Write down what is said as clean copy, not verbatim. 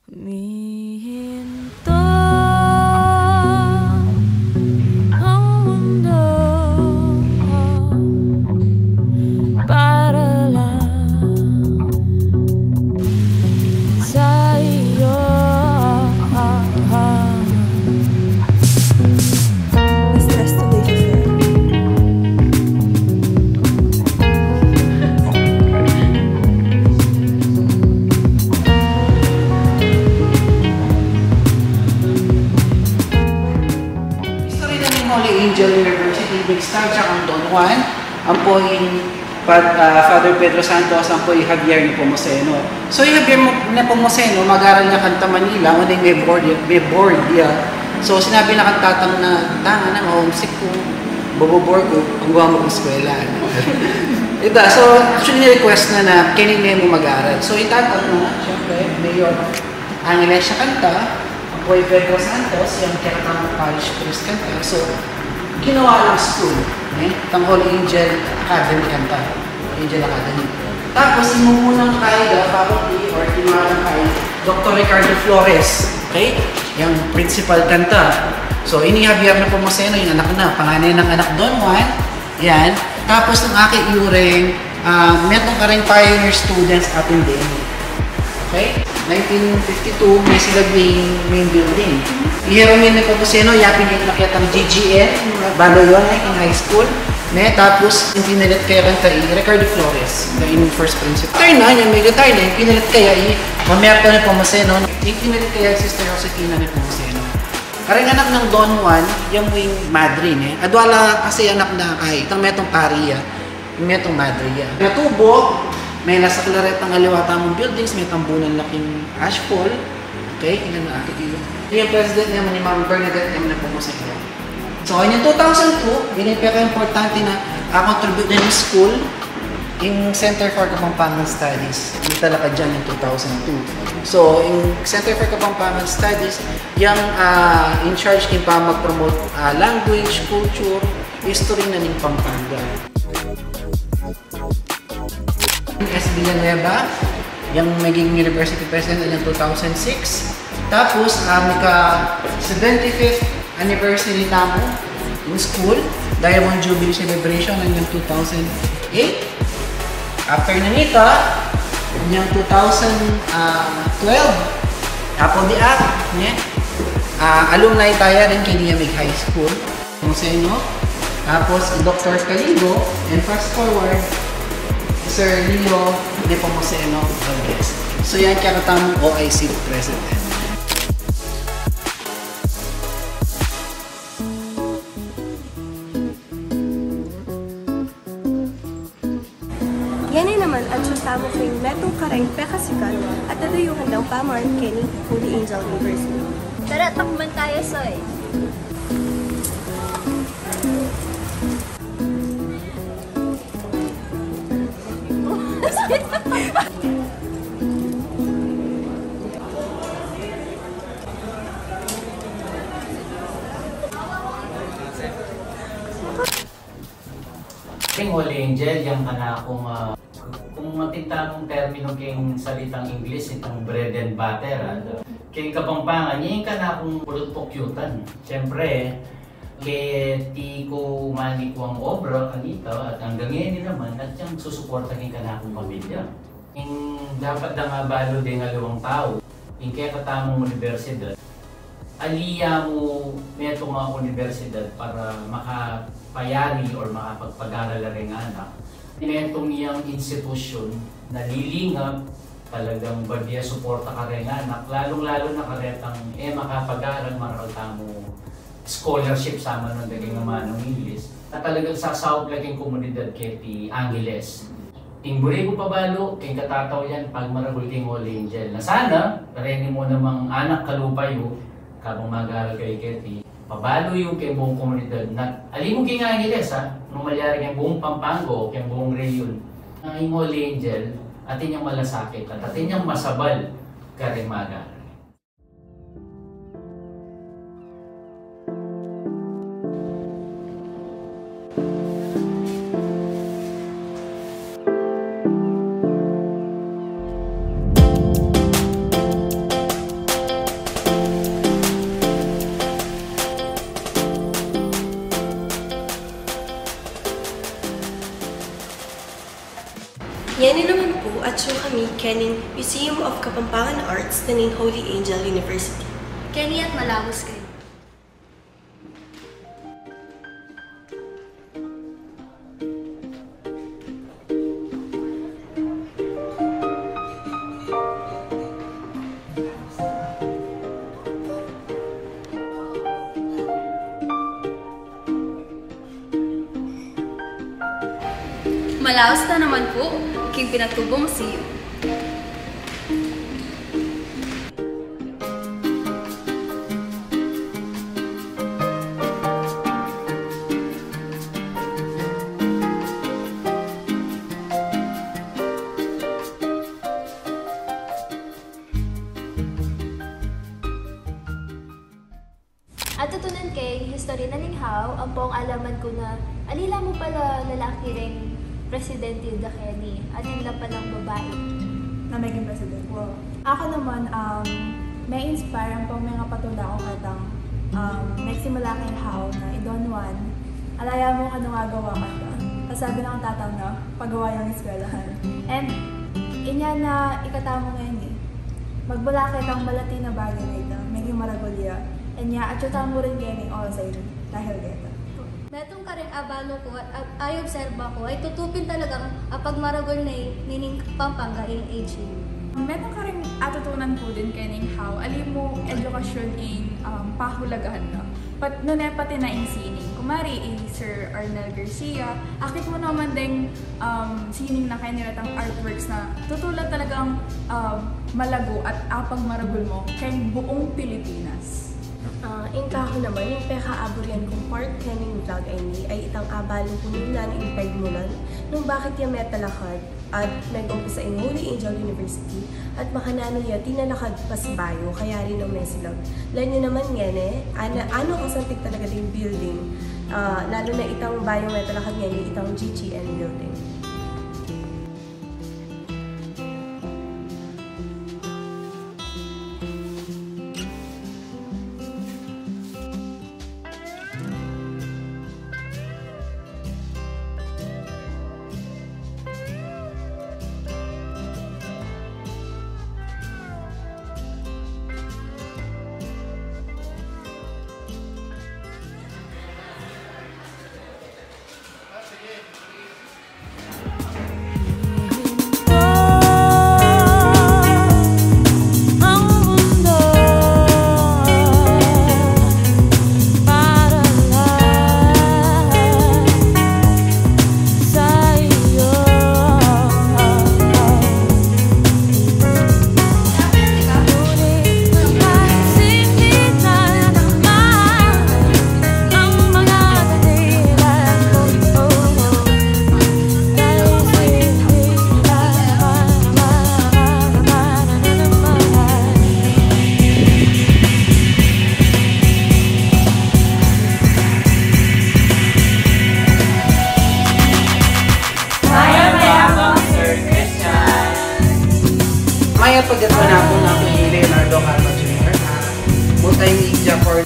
Humihinto ang mundo para lang sa iyo. Na-stress tuloy kasi. Holy Angel University, Big Star, tsaka ang Don Juan, ang po yung Father Pedro Santos, ang po yung Javier Nepomuceno. So yung Javier Nepomuceno, mag-aral niya kanta Manila, unang may board, yeah. So sinabi na kantatang na, tanga na, homesick ko, bobobor ko, ang gawa mo kong eskwela. Diba? So actually ni-request na kininin mo mag-aral. So itatang na, syempre, Mayor Angeles siya kanta, Boy Pedro Santos, yung Keratamang Parish Priest kanta. So, ginawa lang school. Itang Holy Angel Academy kanta. Angel Academy. Tapos, imumunang kay faculty or tinuwalang kay Dr. Ricardo Flores. Okay? Yung principal kanta. So, ini Javier Nepomuceno, yung anak na. Panganay ng anak Don Juan. Yan. Tapos, ng Aki Ureng, meron ka rin pioneer students at in Okay? 1952, may silag main building. Iheromin na Nepomuceno, yapin yung nakita ng GGN, balo yun, in high school. Tapos, yung pinalit kaya kanta Ricardo Flores, yung first principal. After na, yung may guitar na, yung pinalit kaya Mamerto Nepomuceno, yung pinalit kaya Sister Josefina Nepomuceno. Karang anak ng Don Juan, yung madrin Adwala kasi anak na kahit, itang metong pariya, yung metong madriya. Natubo, may nasa Claret ng aliwata mong buildings, may tambunan laking ashfall. Okay, yun na akin yun. Yung president naman ni Ma'am Bernadette naman na Nepomuceno. So, in 2002, pinipika-importante na contribute din ng school yung Center for Kapampangan Studies. Yung talaga dyan yung 2002. So, yung Center for Kapampangan Studies, yung in charge yung pa mag-promote language, culture, history na ng Pampanga. S. Villanueva, yung maging University President ng 2006. Tapos, mika-75th anniversary tamo in school, Diamond Jubilee Celebration ng 2008. After na nito, yung 2012, Apple the Act, alumni tayo rin kay Niamey High School, Nepomuceno. Tapos, Dr. Caligo, and fast forward, Sir Leo Nepomuceno Valdez. So yan kakatamang OIC President. Yan naman ang susamo kay Metong Kareng Pekasikan at dadayuhan ng Pamar Kenny Holy Angel University. Tara, takman tayo, Soy! Holy Angel, yung kana kung matintanong termino keng salitang English, itong bread and butter. Keng Kapampangan, yung kana kung pulot pokyutan. Siyempre, kaya ti ko mani ko ang obra kanito at hanggang ngayon naman at yung susuporta keng kana kong pamilya. Yung dapat na mabalo din nga luwang tao, yung kaya katamong universidad, aliya mo neto mga universidad para makapayari or makapagpag-aral na rin anak. Netong iyang institusyon na lilingap talagang bagya suporta ka rin anak, lalong-lalo na karetang makapag-aral maral mo scholarship sama ng daging naman ng English na talagang sasawag laging komunidad kay ti Angeles. Tingburi ko pabalo, kay katataw yan pag maragul king Holy Angel na sana, kareni mo namang anak kalupayo, kabang mag-aaral kay Keti, pabalo yung kay buong komunidad na alim mo king Angeles nung malyari kay buong Pampango, kay buong Reyon, ang Holy Angel, atin niyang malasakit at atin niyang masabal karing mag-aaral. pumasok kami kening Museum of Kapampangan Arts ng Holy Angel University. Kenny at malawos kayo. Malaos na naman po, king pinatubong museum. At tutunan kay history na ninghaw, ang pong alaman ko na alila mo pala lalaki ring presidente da Kenny at hindi pa ng babae Na maging president. Wow. Ako naman, may inspire ang pong mga patula ko katang nagsimula kay how na Don Juan, alaya mo ano nga gawa ka na. Tapos sabi na akong tataw na, pagawa yung eskwelahan. And, inya na ikatamo ngayon eh. Magbulakit ang malati na bagay na ito, maging maragulya. And ya, at yung mo rin ganyan all sa inyo, dahil dito. Datong ka rin abalo ko at ay obserba ko ay tutupin talagang apag maragol na nining Pampanga in aging. Meron ka rin atutunan po din kay ning how alim mo edukasyon in pahulagahan na. But nunay pati na in sining. Kumari Sir Arnel Garcia, akit mo naman ding sining na kay nilatang artworks na tutulad talagang malago at apag maragol mo kay buong Pilipinas. Ingkaho naman, yung peka-aburian kong part kening vlog ay itang abalo ko nila ng impagmulan nung bakit yung metalakad at nag-umpisa in Holy Angel University at makanano niya tinalakad pas bayo kaya rin ang mesilag. Lanyo naman ngene, ano kasantik talaga din building, lalo na itang bayo metalakad ngene, itang GGN building. Maya pagkatuan ako na ako ni Leonardo Carlo Jr. Multimedia for